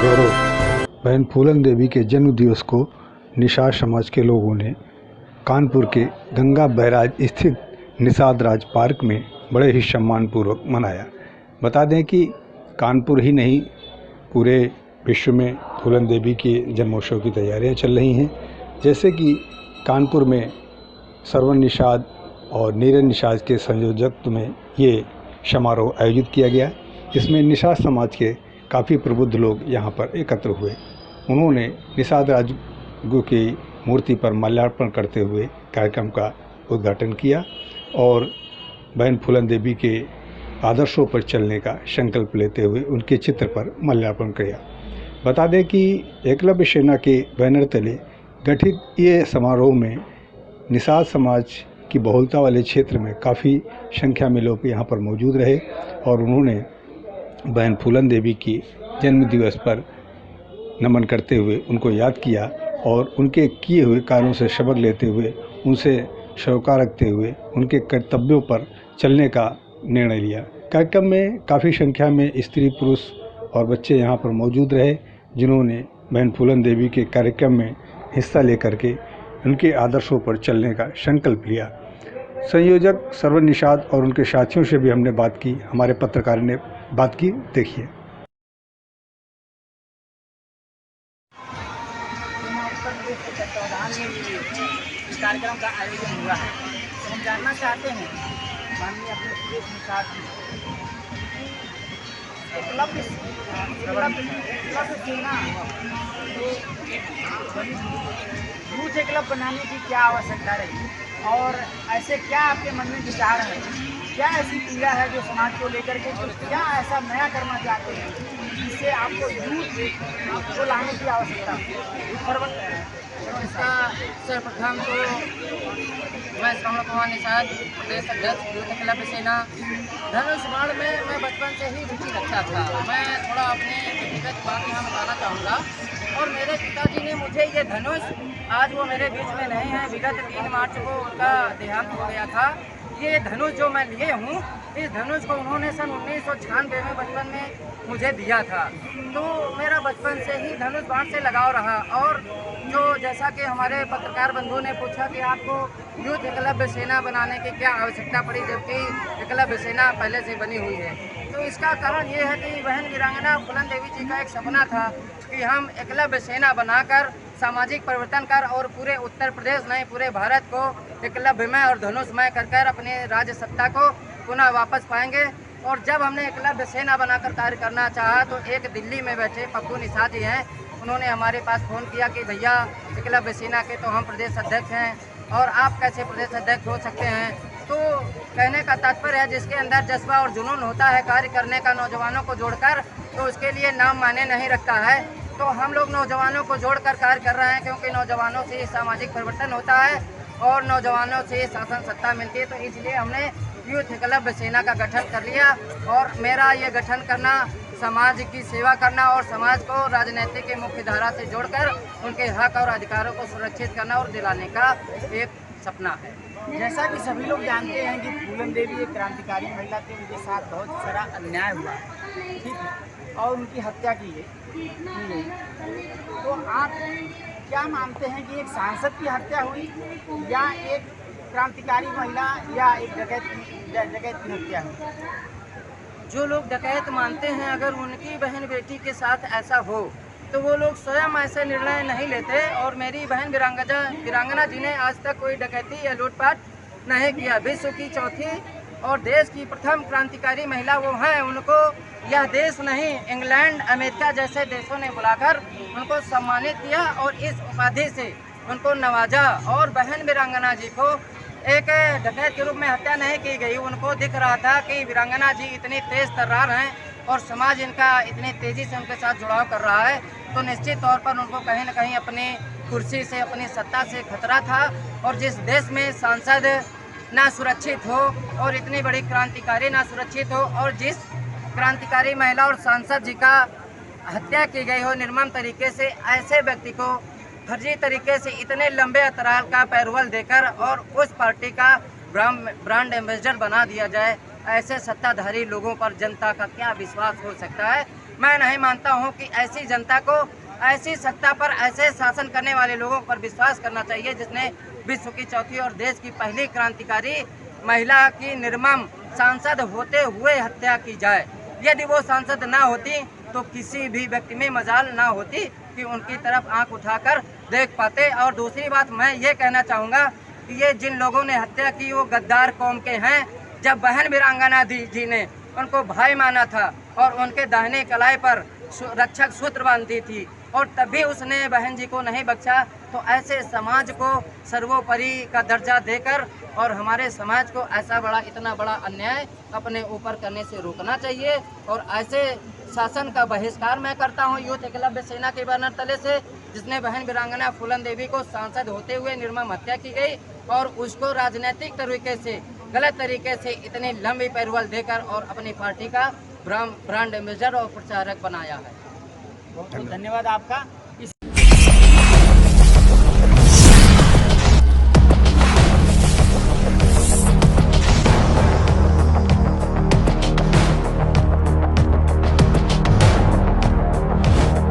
गौरव बहन फूलन देवी के जन्म दिवस को निषाद समाज के लोगों ने कानपुर के गंगा बैराज स्थित निषाद राज पार्क में बड़े ही सम्मानपूर्वक मनाया। बता दें कि कानपुर ही नहीं पूरे विश्व में फूलन देवी के जन्मोत्सव की तैयारियां चल रही हैं। जैसे कि कानपुर में श्रवण निषाद और नीरज निषाद के संयोजकत्व में ये समारोह आयोजित किया गया। इसमें निषाद समाज के काफ़ी प्रबुद्ध लोग यहाँ पर एकत्र हुए। उन्होंने निषाद राज की मूर्ति पर माल्यार्पण करते हुए कार्यक्रम का उद्घाटन किया और बहन फूलन देवी के आदर्शों पर चलने का संकल्प लेते हुए उनके चित्र पर माल्यार्पण किया। बता दें कि एकलव्य सेना के बैनर तले गठित ये समारोह में निषाद समाज की बहुलता वाले क्षेत्र में काफ़ी संख्या में लोग यहाँ पर मौजूद रहे और उन्होंने बहन फूलन देवी की जन्म दिवस पर नमन करते हुए उनको याद किया और उनके किए हुए कार्यों से सबक लेते हुए उनसे सरोकार रखते हुए उनके कर्तव्यों पर चलने का निर्णय लिया। कार्यक्रम में काफ़ी संख्या में स्त्री पुरुष और बच्चे यहाँ पर मौजूद रहे, जिन्होंने बहन फूलन देवी के कार्यक्रम में हिस्सा लेकर के उनके आदर्शों पर चलने का संकल्प लिया। संयोजक श्रवण निषाद और उनके साथियों से भी हमने बात की, हमारे पत्रकार ने बात की। देखिए। कार्यक्रम का आयोजन हुआ है तो हम जानना चाहते हैं माननीय अपने सुरेश निषाद जी एकलव्य सेना यूथ एकलव्य बनाने की क्या आवश्यकता रही और ऐसे क्या आपके मन में विचार है, क्या ऐसी पीड़ा है जो समाज को लेकर के क्या ऐसा नया करना चाहते हैं जिससे आपको यूथ को लाने की आवश्यकता है? इसका सर्वप्रथम तो मैं श्रवण कुमार निषाद, प्रदेश अध्यक्ष यूथ एकलव्य सेना। धनुष बाण में मैं बचपन से ही रुचि रखता था। मैं थोड़ा अपने व्यक्तिगत बात यहाँ बताना चाहूँगा। और मेरे पिताजी ने मुझे ये धनुष, आज वो मेरे बीच में नहीं है, विगत 3 मार्च को उनका देहांत हो गया था। ये धनुष जो मैं लिए हूँ, इस धनुष को उन्होंने सन 1996 में बचपन में मुझे दिया था। तो मेरा बचपन से ही धनुष बाण से लगाव रहा। और जो जैसा कि हमारे पत्रकार बंधु ने पूछा कि आपको यूथ एकलव्य सेना बनाने की क्या आवश्यकता पड़ी, जबकि एकलव्य सेना पहले से बनी हुई है, तो इसका कारण ये है कि बहन वीरांगना फूलन देवी जी का एक सपना था कि हम एकलव्य सेना बनाकर सामाजिक परिवर्तन कर और पूरे उत्तर प्रदेश नहीं पूरे भारत को एकलव्यमय और धनुषमय कर अपने राज्य सत्ता को पुनः वापस पाएंगे। और जब हमने एकलव्य सेना बनाकर कार्य करना चाहा तो एक दिल्ली में बैठे पप्पू निषाद जी हैं, उन्होंने हमारे पास फ़ोन किया कि भैया एकलव्य सेना के तो हम प्रदेश अध्यक्ष हैं और आप कैसे प्रदेश अध्यक्ष हो सकते हैं। तो कहने का तात्पर्य है जिसके अंदर जज्बा और जुनून होता है कार्य करने का नौजवानों को जोड़कर, तो उसके लिए नाम माने नहीं रखता है। तो हम लोग नौजवानों को जोड़कर कार्य कर रहे हैं, क्योंकि नौजवानों से सामाजिक परिवर्तन होता है और नौजवानों से शासन सत्ता मिलती है। तो इसलिए हमने यूथ एकलव्य सेना का गठन कर लिया और मेरा ये गठन करना समाज की सेवा करना और समाज को राजनीति की मुख्य धारा से जोड़कर उनके हक और अधिकारों को सुरक्षित करना और दिलाने का एक सपना है। जैसा कि सभी लोग जानते हैं कि फूलन देवी एक क्रांतिकारी महिला थी, उनके साथ बहुत सारा अन्याय हुआ, ठीक है, और उनकी हत्या की गई। तो आप क्या मानते हैं कि एक सांसद की हत्या हुई या एक क्रांतिकारी महिला या एक डकैत की हत्या हुई? जो लोग डकैत मानते हैं, अगर उनकी बहन बेटी के साथ ऐसा हो तो वो लोग स्वयं ऐसे निर्णय नहीं लेते। और मेरी बहन वीरांगना जी ने आज तक कोई डकैती या लूटपाट नहीं किया। विश्व की चौथी और देश की प्रथम क्रांतिकारी महिला वो हैं। उनको यह देश नहीं, इंग्लैंड, अमेरिका जैसे देशों ने बुलाकर उनको सम्मानित किया और इस उपाधि से उनको नवाजा। और बहन वीरांगना जी को एक डकैत के रूप में हत्या नहीं की गई। उनको दिख रहा था कि वीरांगना जी इतनी तेज तर्रार हैं और समाज इनका इतनी तेज़ी से उनके साथ जुड़ाव कर रहा है, तो निश्चित तौर पर उनको कहीं न कहीं अपनी कुर्सी से, अपनी सत्ता से खतरा था। और जिस देश में सांसद ना सुरक्षित हो और इतनी बड़ी क्रांतिकारी ना सुरक्षित हो और जिस क्रांतिकारी महिला और सांसद जी का हत्या की गई हो निर्मम तरीके से, ऐसे व्यक्ति को फर्जी तरीके से इतने लंबे अंतराल का पैरोल देकर और उस पार्टी का ब्रांड एम्बेसडर बना दिया जाए, ऐसे सत्ताधारी लोगों पर जनता का क्या विश्वास हो सकता है। मैं नहीं मानता हूँ कि ऐसी जनता को ऐसी सत्ता पर ऐसे शासन करने वाले लोगों पर विश्वास करना चाहिए जिसने विश्व की चौथी और देश की पहली क्रांतिकारी महिला की निर्मम सांसद होते हुए हत्या की जाए। यदि वो सांसद ना होती तो किसी भी व्यक्ति में मजाल ना होती कि उनकी तरफ आंख उठाकर देख पाते। और दूसरी बात मैं ये कहना चाहूँगा कि ये जिन लोगों ने हत्या की वो गद्दार कौम के हैं। जब बहन वीरांगना जी ने उनको भाई माना था और उनके दाहिने कलाई पर रक्षक सूत्र बांधी थी और तभी उसने बहन जी को नहीं बख्शा, तो ऐसे समाज को सर्वोपरि का दर्जा देकर और हमारे समाज को ऐसा बड़ा इतना बड़ा अन्याय अपने ऊपर करने से रोकना चाहिए। और ऐसे शासन का बहिष्कार मैं करता हूं यूथ एकलव्य सेना के बैनर तले से, जिसने बहन वीरांगना फूलन देवी को सांसद होते हुए निर्मम हत्या की गई और उसको राजनीतिक तरीके से गलत तरीके से इतनी लंबी पैरोल देकर और अपनी पार्टी का ब्रांड एम्बेसडर और प्रचारक बनाया है। बहुत बहुत धन्यवाद आपका।